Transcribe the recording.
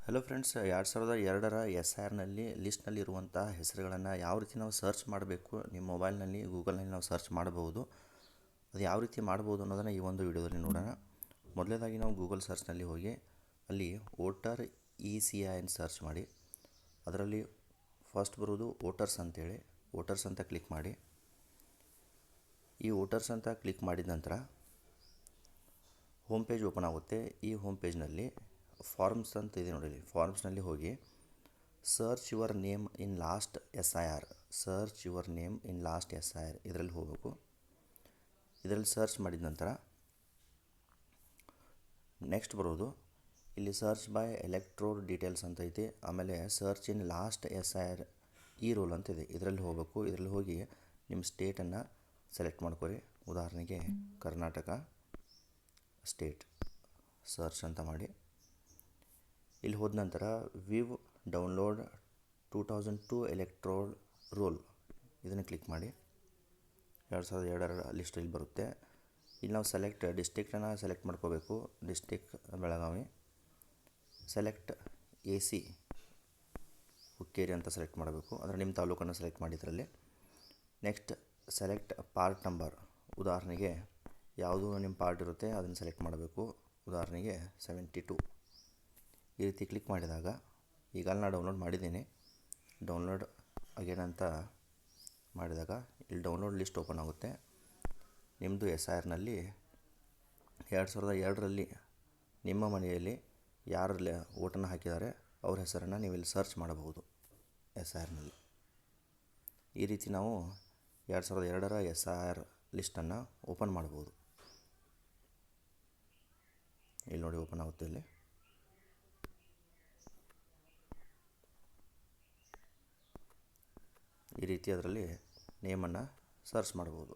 Hello friends, 2002ರ S I ಆರ್ನಲ್ಲಿ ಲಿಸ್ಟ್ನಲ್ಲಿರುವಂಥ ಹೆಸರುಗಳನ್ನು ಯಾವ ರೀತಿ ನಾವು ಸರ್ಚ್ ಮಾಡಬೇಕು, ನಿಮ್ಮ ಮೊಬೈಲ್ನಲ್ಲಿ ಗೂಗಲ್ನಲ್ಲಿ ನಾವು ಸರ್ಚ್ ಮಾಡಬಹುದು. ಅದು ಯಾವ ರೀತಿ ಮಾಡ್ಬೋದು ಅನ್ನೋದನ್ನು ಈ ಒಂದು ವಿಡಿಯೋದಲ್ಲಿ ನೋಡೋಣ. ಮೊದಲನೇದಾಗಿ ನಾವು ಗೂಗಲ್ ಸರ್ಚ್ನಲ್ಲಿ ಹೋಗಿ ಅಲ್ಲಿ ವೋಟರ್ ECI ಅಂತ ಸರ್ಚ್ ಮಾಡಿ. ಅದರಲ್ಲಿ ಫಸ್ಟ್ ಬರೋದು ವೋಟರ್ಸ್ ಅಂತೇಳಿ, ವೋಟರ್ಸ್ ಅಂತ ಕ್ಲಿಕ್ ಮಾಡಿ. ಈ ವೋಟರ್ಸ್ ಅಂತ ಕ್ಲಿಕ್ ಮಾಡಿದ ನಂತರ ಹೋಮ್ ಪೇಜ್ ಓಪನ್ ಆಗುತ್ತೆ. ಈ ಹೋಮ್ ಪೇಜ್ನಲ್ಲಿ ಫಾರ್ಮ್ಸ್ ಅಂತ ಇದೆ ನೋಡಿ, ಫಾರ್ಮ್ಸ್ನಲ್ಲಿ ಹೋಗಿ search your name in last SIR, search your name in last SIR ಇದರಲ್ಲಿ ಹೋಗಬೇಕು. ಇದರಲ್ಲಿ ಸರ್ಚ್ ಮಾಡಿದ ನಂತರ ನೆಕ್ಸ್ಟ್ ಬರೋದು ಇಲ್ಲಿ ಸರ್ಚ್ ಬೈ ಎಲೆಕ್ಟ್ರೋಡ್ ಡೀಟೇಲ್ಸ್ ಅಂತ ಐತಿ. ಆಮೇಲೆ ಸರ್ಚ್ ಇನ್ ಲಾಸ್ಟ್ SIR ಈ ರೋಲ್ ಅಂತ ಇದೆ, ಇದರಲ್ಲಿ ಹೋಗಬೇಕು. ಇದರಲ್ಲಿ ಹೋಗಿ ನಿಮ್ಮ ಸ್ಟೇಟನ್ನು ಸೆಲೆಕ್ಟ್ ಮಾಡ್ಕೊರಿ. ಉದಾಹರಣೆಗೆ ಕರ್ನಾಟಕ ಸ್ಟೇಟ್ ಸರ್ಚ್ ಅಂತ ಮಾಡಿ. ಇಲ್ಲಿ ಹೋದ ನಂತರ ವಿವ್ ಡೌನ್ಲೋಡ್ 2002 ಎಲೆಕ್ಟ್ರೋಲ್ ರೋಲ್ ಇದನ್ನು ಕ್ಲಿಕ್ ಮಾಡಿ. 2002ರ ಲಿಸ್ಟ್ ಇಲ್ಲಿ ಬರುತ್ತೆ. ಇಲ್ಲಿ ನಾವು ಡಿಸ್ಟ್ರಿಕ್ಟನ್ನು ಸೆಲೆಕ್ಟ್ ಮಾಡ್ಕೋಬೇಕು. District Belagavi. Select AC Hukkeri ಅಂತ ಸೆಲೆಕ್ಟ್ ಮಾಡಬೇಕು, ಅಂದರೆ ನಿಮ್ಮ ತಾಲೂಕನ್ನು ಸೆಲೆಕ್ಟ್ ಮಾಡಿದ್ರಲ್ಲಿ. ನೆಕ್ಸ್ಟ್ ಸೆಲೆಕ್ಟ್ ಪಾರ್ಟ್ ನಂಬರ್, ಉದಾಹರಣೆಗೆ ಯಾವುದು ನಿಮ್ಮ ಪಾರ್ಟ್ ಇರುತ್ತೆ ಅದನ್ನು ಸೆಲೆಕ್ಟ್ ಮಾಡಬೇಕು. ಉದಾಹರಣೆಗೆ 72 ಈ ರೀತಿ ಕ್ಲಿಕ್ ಮಾಡಿದಾಗ ಈಗ ನಾನು ಡೌನ್ಲೋಡ್ ಮಾಡಿದ್ದೀನಿ. ಡೌನ್ಲೋಡ್ ಅಗೇನ್ ಅಂತ ಮಾಡಿದಾಗ ಇಲ್ಲಿ ಡೌನ್ಲೋಡ್ ಲಿಸ್ಟ್ ಓಪನ್ ಆಗುತ್ತೆ. ನಿಮ್ಮದು SIRನಲ್ಲಿ 2002ರಲ್ಲಿ ನಿಮ್ಮ ಮನೆಯಲ್ಲಿ ಯಾರಲ್ಲಿ ವೋಟನ್ನು ಹಾಕಿದ್ದಾರೆ ಅವ್ರ ಹೆಸರನ್ನು ನೀವು ಇಲ್ಲಿ ಸರ್ಚ್ ಮಾಡಬಹುದು SIRನಲ್ಲಿ. ಈ ರೀತಿ ನಾವು 2002ರ SIR ಲಿಸ್ಟನ್ನು ಓಪನ್ ಮಾಡ್ಬೋದು. ಇಲ್ಲಿ ನೋಡಿ ಓಪನ್ ಆಗುತ್ತೆ. ಇಲ್ಲಿ ಈ ರೀತಿ ಅದರಲ್ಲಿ ನೇಮನ್ನು ಸರ್ಚ್ ಮಾಡ್ಬೋದು.